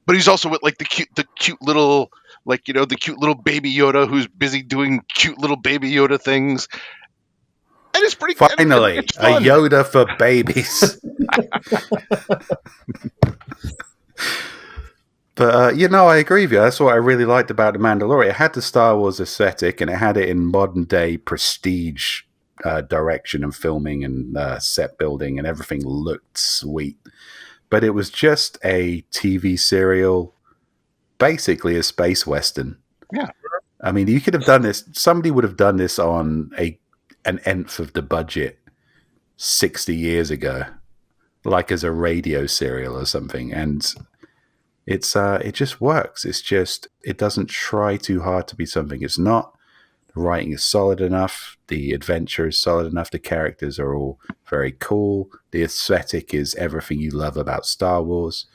but he's also with the cute little the cute little baby Yoda who's busy doing cute little baby Yoda things. And it's pretty finally it's a Yoda for babies. But I agree with you. That's what I really liked about The Mandalorian. It had the Star Wars aesthetic, and it had it in modern day prestige direction and filming and set building, and everything looked sweet. But it was just a TV serial, basically a space western. Yeah. I mean, you could have done this. Somebody would have done this on an nth of the budget 60 years ago, like as a radio serial or something. And it just works. It doesn't try too hard to be something it's not. The writing is solid enough. The adventure is solid enough. The characters are all very cool. The aesthetic is everything you love about Star Wars.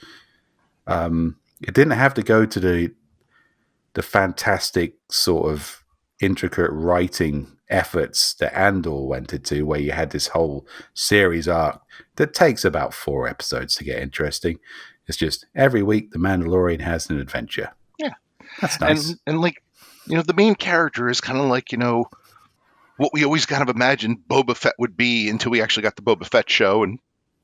It didn't have to go to the fantastic sort of intricate writing efforts that Andor went into, where you had this whole series arc that takes about 4 episodes to get interesting. It's just every week the Mandalorian has an adventure. Yeah. That's nice. And the main character is kind of what we always kind of imagined Boba Fett would be until we actually got the Boba Fett show and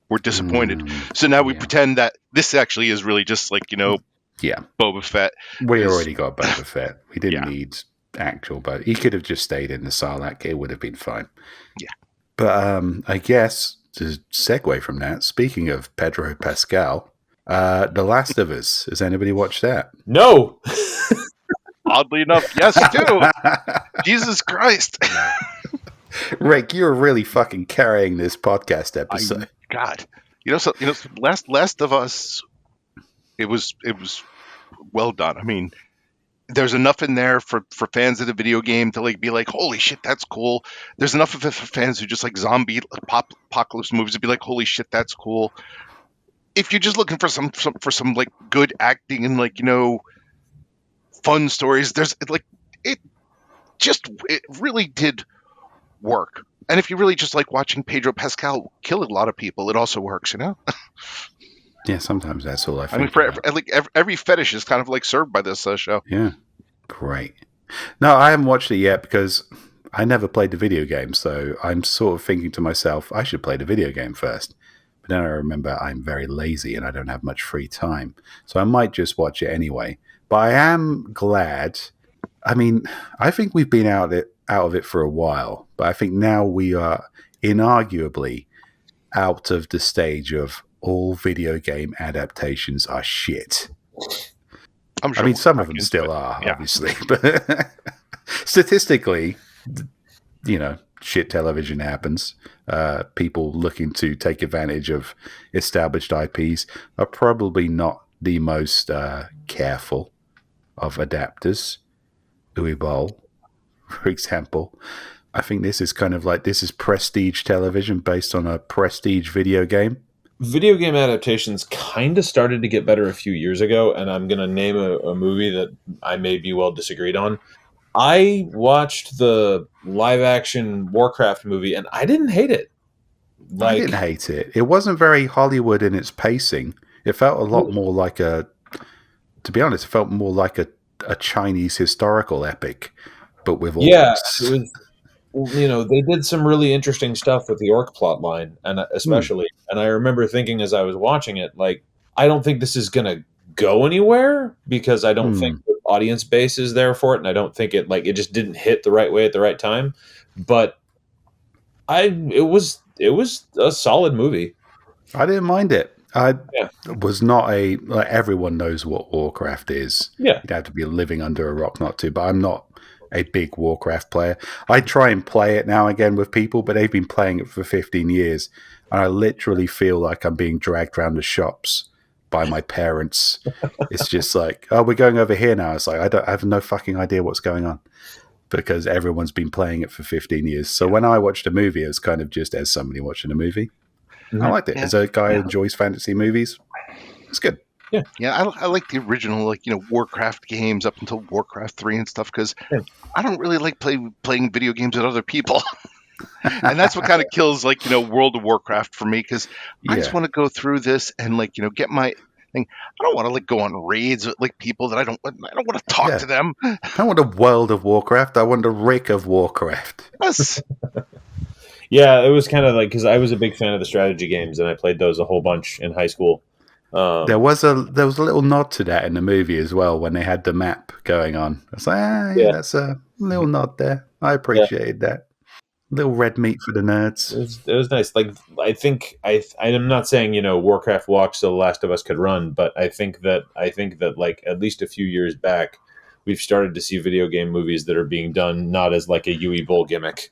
we're disappointed. So now we pretend that this actually is really just Boba Fett. We already got Boba Fett. We didn't need actual Boba. He could have just stayed in the Sarlacc. It would have been fine. Yeah. But I guess to segue from that, speaking of Pedro Pascal, The Last of Us. Has anybody watched that? No. Oddly enough, yes, too. Jesus Christ. Rick, you're really fucking carrying this podcast episode. God. Last of Us, it was well done. I mean, there's enough in there for fans of the video game to be like, holy shit, that's cool. There's enough of it for fans who just like zombie apocalypse movies to be like, holy shit, that's cool. If you're just looking for some good acting and fun stories, it really did work. And if you really just like watching Pedro Pascal kill a lot of people, it also works, Yeah, sometimes that's all I think. I mean, every fetish is kind of served by this show. Yeah, great. No, I haven't watched it yet because I never played the video game, so I'm sort of thinking to myself, I should play the video game first. But then I remember I'm very lazy and I don't have much free time, so I might just watch it anyway. But I am glad. I mean, I think we've been out of it for a while, but I think now we are inarguably out of the stage of all video game adaptations are shit. I'm sure. I mean, some of them still are, obviously, but statistically, shit television happens. People looking to take advantage of established IPs are probably not the most careful of adapters. Uwe Boll, for example. I think this is this is prestige television based on a prestige video game. Video game adaptations kind of started to get better a few years ago, and I'm going to name a movie that I may be well disagreed on. I watched the live-action Warcraft movie, and I didn't hate it. I didn't hate it. It wasn't very Hollywood in its pacing. It felt a lot more like to be honest, it felt more like a Chinese historical epic, but with orcs. Yeah, it was, they did some really interesting stuff with the orc plot line, and especially, and I remember thinking as I was watching it, like, I don't think this is going to go anywhere because I don't think the audience base is there for it, and I don't think it just didn't hit the right way at the right time. But it was a solid movie. I didn't mind it. I was not everyone knows what Warcraft is. Yeah. You'd have to be living under a rock not to, but I'm not a big Warcraft player. I try and play it now and again with people, but they've been playing it for 15 years, and I literally feel like I'm being dragged around the shops by my parents. It's just like, oh, we're going over here now. It's like, I have no fucking idea what's going on because everyone's been playing it for 15 years. So when I watched a movie, it was kind of just as somebody watching a movie. Mm-hmm. I liked it. As a guy who enjoys fantasy movies, it's good. Yeah. I like the original, Warcraft games up until Warcraft 3 and stuff, because I don't really like playing video games with other people. And that's what kind of kills, World of Warcraft for me, because I just want to go through this and, get my thing. I don't want to, go on raids with, people that I don't want to talk to them. I don't want a World of Warcraft. I want a Rick of Warcraft. Yes. Yeah, it was kind of because I was a big fan of the strategy games, and I played those a whole bunch in high school. There was a little nod to that in the movie as well when they had the map going on. I was like, that's a little nod there. I appreciated that. Little red meat for the nerds. It was nice. I think I'm not saying Warcraft walked so The Last of Us could run, but I think that at least a few years back, we've started to see video game movies that are being done not as a Uwe Boll gimmick.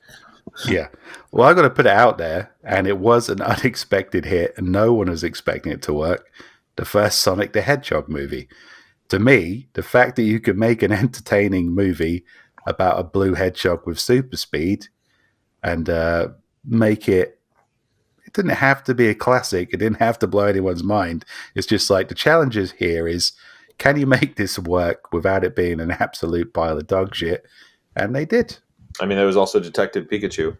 Yeah. Well, I got to put it out there, and it was an unexpected hit, and no one was expecting it to work. The first Sonic the Hedgehog movie. To me, the fact that you could make an entertaining movie about a blue hedgehog with super speed and make it didn't have to be a classic. It didn't have to blow anyone's mind. It's just the challenge here is, can you make this work without it being an absolute pile of dog shit? And they did. I mean, there was also Detective Pikachu.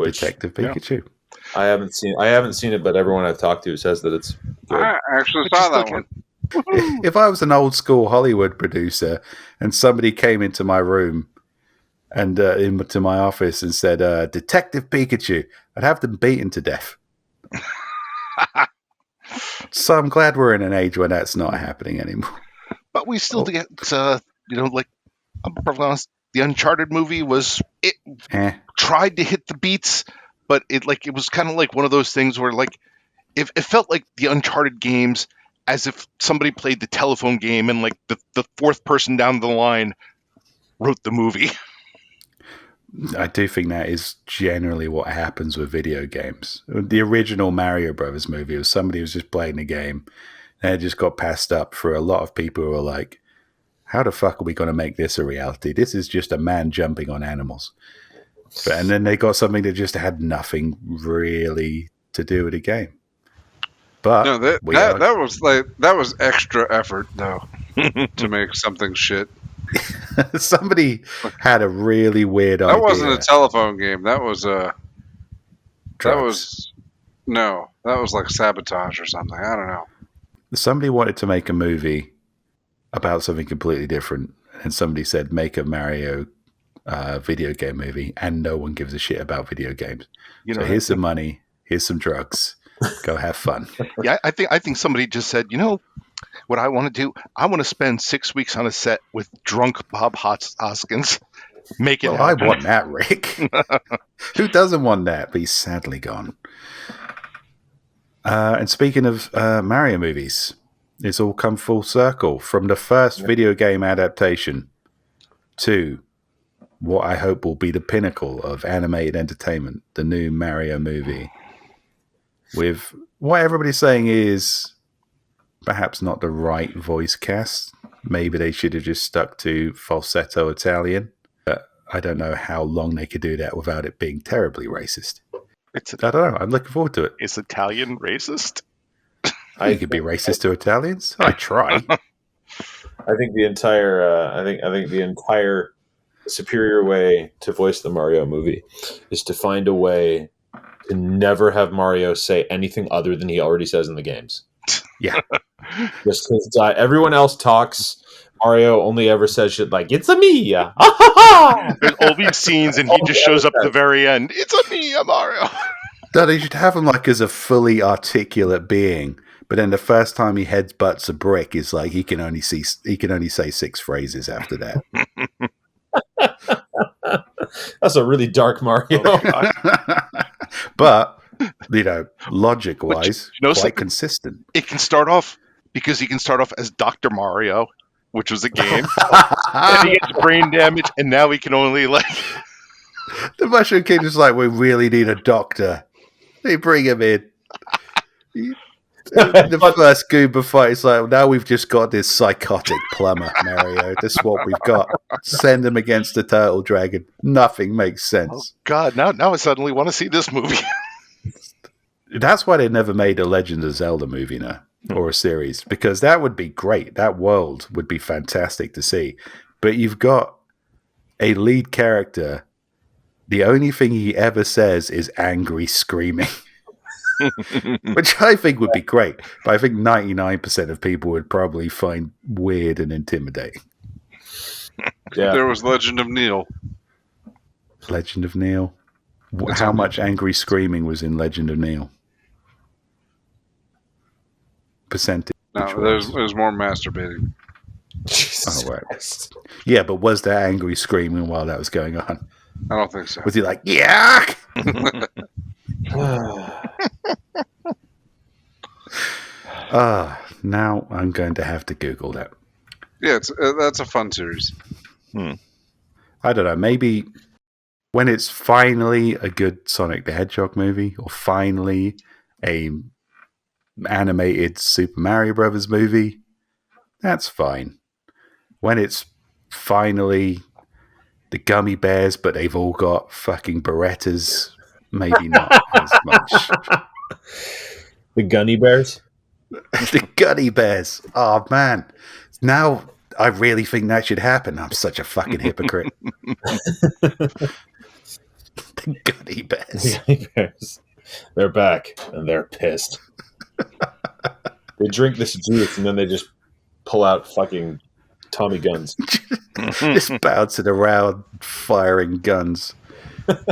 Detective Pikachu. I haven't seen it, but everyone I've talked to says that it's good. I actually saw that one. If I was an old school Hollywood producer and somebody came into my room and into my office and said, Detective Pikachu, I'd have them beaten to death. So I'm glad we're in an age where that's not happening anymore. But we still get, I'm perfectly honest, the Uncharted movie tried to hit the beats, but it was kind of one of those things where it felt like the Uncharted games as if somebody played the telephone game and the fourth person down the line wrote the movie. I do think that is generally what happens with video games. The original Mario Brothers movie was somebody who was just playing the game and it just got passed up for a lot of people who were like, how the fuck are we going to make this a reality? This is just a man jumping on animals. And then they got something that just had nothing really to do with the game. But no, that was extra effort though to make something shit. Somebody had a really weird idea. That wasn't a telephone game. That was drugs. That was like sabotage or something. I don't know. Somebody wanted to make a movie about something completely different, and somebody said make a Mario video game movie, and no one gives a shit about video games. So here's some money, here's some drugs, go have fun. Yeah, I think somebody just said, what I want to do, I want to spend 6 weeks on a set with drunk Bob Hoskins. Make it happen. I want that, Rick. Who doesn't want that? But he's sadly gone. And speaking of Mario movies, It's all come full circle from the first video game adaptation to what I hope will be the pinnacle of animated entertainment, the new Mario movie. With what everybody's saying is perhaps not the right voice cast. Maybe they should have just stuck to falsetto Italian. But I don't know how long they could do that without it being terribly racist. I don't know. I'm looking forward to it. Is Italian racist? You could be racist to Italians. I try. I think the entire superior way to voice the Mario movie is to find a way to never have Mario say anything other than he already says in the games. Yeah. Just everyone else talks. Mario only ever says shit like, "It's a me." There's all these scenes and he just shows up at the very end. "It's a me, Mario." No, they should have him like as a fully articulate being. But then the first time he headbutts a brick is like he can only say 6 phrases after that. That's a really dark Mario. But logic wise, quite consistent. It can start off because he can start off as Dr. Mario, which was a game. And he gets brain damage, and now he can only The Mushroom King is like, we really need a doctor. They bring him in. The first Goomba fight is like, now we've just got this psychotic plumber, Mario. This is what we've got. Send him against the turtle dragon. Nothing makes sense. Oh, God, now I suddenly want to see this movie. That's why they never made a Legend of Zelda movie now, or a series, because that would be great. That world would be fantastic to see. But you've got a lead character. The only thing he ever says is angry screaming. Which I think would be great, but I think 99% of people would probably find weird and intimidating. Yeah. There was Legend of Neil. Legend of Neil? How much angry screaming was in Legend of Neil? Percentage? No, there's more masturbating. Jesus Christ. Yeah, but was there angry screaming while that was going on? I don't think so. Was he like, yuck? Now I'm going to have to Google that. Yeah, that's a fun series. I don't know. Maybe when it's finally a good Sonic the Hedgehog movie, or finally a animated Super Mario Brothers movie, that's fine. When it's finally the Gummy Bears, but they've all got fucking Berettas, maybe not as much. The Gunny Bears? The Gunny Bears. Oh, man. Now I really think that should happen. I'm such a fucking hypocrite. The Gunny Bears. The Gunny Bears. They're back, and they're pissed. They drink this juice, and then they just pull out fucking Tommy guns. Just bouncing around, firing guns.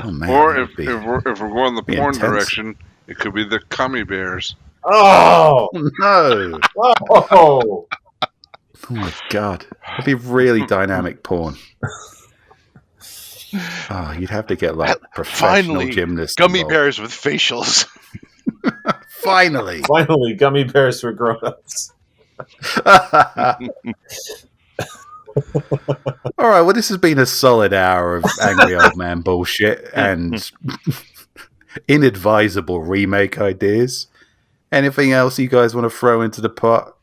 Oh, man. Or if we're going the porn direction, it could be the Cummy Bears. Oh no! Oh my God! That'd be really dynamic porn. Oh, you'd have to get like professional gymnasts. Gummy bears with facials. Finally, gummy bears for grown-ups. All right. Well, this has been a solid hour of angry old man bullshit and inadvisable remake ideas. Anything else you guys want to throw into the pot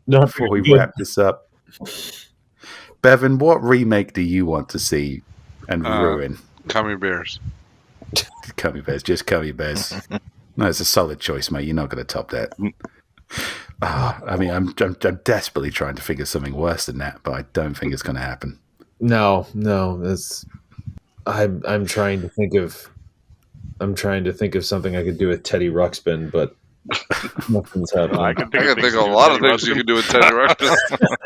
before we wrap this up? Bevan, what remake do you want to see and ruin? Cummy Bears. Cummy Bears, just Cummy Bears. No, it's a solid choice, mate. You're not going to top that. I mean, I'm desperately trying to figure something worse than that, but I don't think it's going to happen. No, that's. I'm trying to think of something I could do with Teddy Ruxspin, but nothing's happening. I can think of a lot of things you can do with Teddy Ruxspin.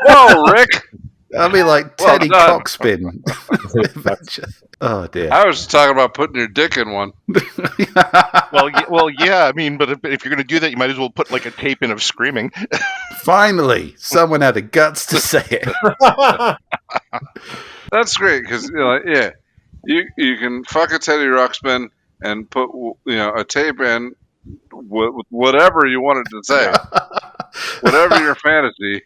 Whoa, Rick! I mean, like Teddy Cockspin. Oh dear! I was talking about putting your dick in one. well, yeah. I mean, but if you're going to do that, you might as well put like a tape in of screaming. Finally, someone had the guts to say it. That's great because you can fuck a Teddy Ruxspin and put a tape in with whatever you wanted to say. Whatever your fantasy.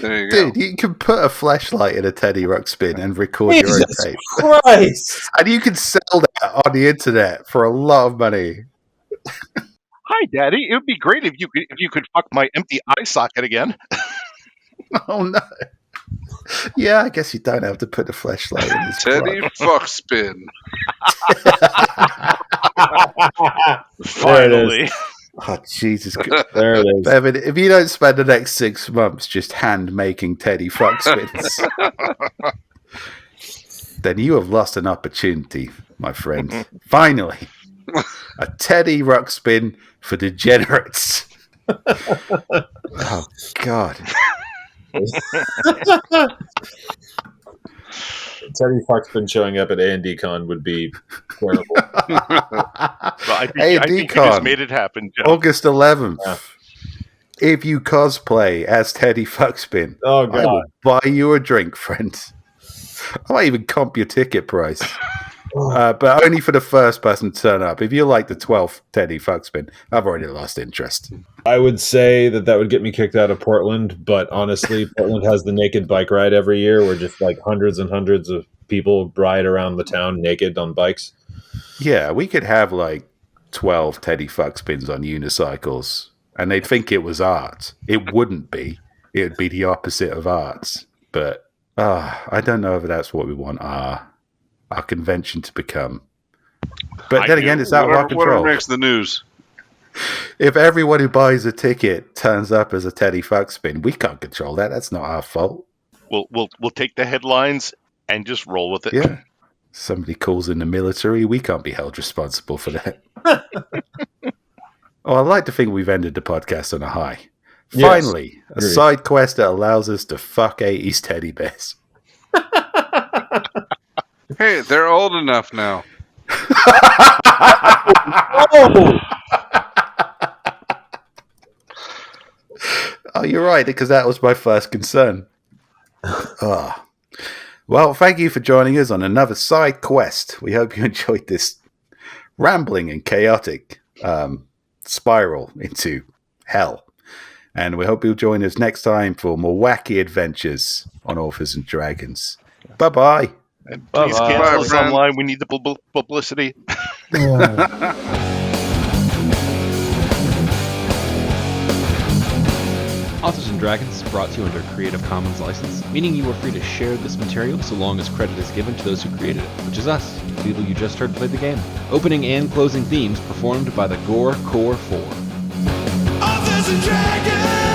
There you Dude, go. you can put a flashlight in a Teddy Ruxspin and record your own Jesus tape. Christ! And you can sell that on the internet for a lot of money. Hi, Daddy. It would be great if you could fuck my empty eye socket again. Oh, no. Yeah, I guess you don't have to put a flashlight in his Teddy Ruxspin. Finally. Oh, Jesus. There it is. Bevan, if you don't spend the next 6 months just hand-making Teddy Ruxspins, then you have lost an opportunity, my friend. Finally, a Teddy Ruxspin for degenerates. Oh, God. Teddy Ruxspin showing up at A&D Con would be terrible. Well, I think you just made it happen, Joe. August 11th. Yeah. If you cosplay as Teddy Ruxspin, Oh, I will God. buy you a drink, friend. I might even comp your ticket price. But only for the first person to turn up. If you're like the 12th Teddy Ruxspin, I've already lost interest. I would say that would get me kicked out of Portland, but honestly, Portland has the naked bike ride every year where just like hundreds and hundreds of people ride around the town naked on bikes. Yeah, we could have like 12 Teddy Ruxspins on unicycles, and they'd think it was art. It wouldn't be. It would be the opposite of arts. But I don't know if that's what we want our convention to become. But then again, it's out of our control. Whatever makes the news. If everyone who buys a ticket turns up as a Teddy Ruxspin, we can't control that. That's not our fault. We'll take the headlines and just roll with it. Yeah. Somebody calls in the military, we can't be held responsible for that. Oh, I'd like to think we've ended the podcast on a high. Yes. Finally, a side quest that allows us to fuck 80s teddy bears. Hey, they're old enough now. Oh, you're right, because that was my first concern. Well, thank you for joining us on another side quest. We hope you enjoyed this rambling and chaotic spiral into hell. And we hope you'll join us next time for more wacky adventures on Authors and Dragons. Bye-bye. And please cancel us online. We need the publicity. Authors and Dragons is brought to you under a Creative Commons license, meaning you are free to share this material so long as credit is given to those who created it, which is us, the people you just heard play the game. Opening and closing themes performed by the Gore Core 4. Authors and Dragons!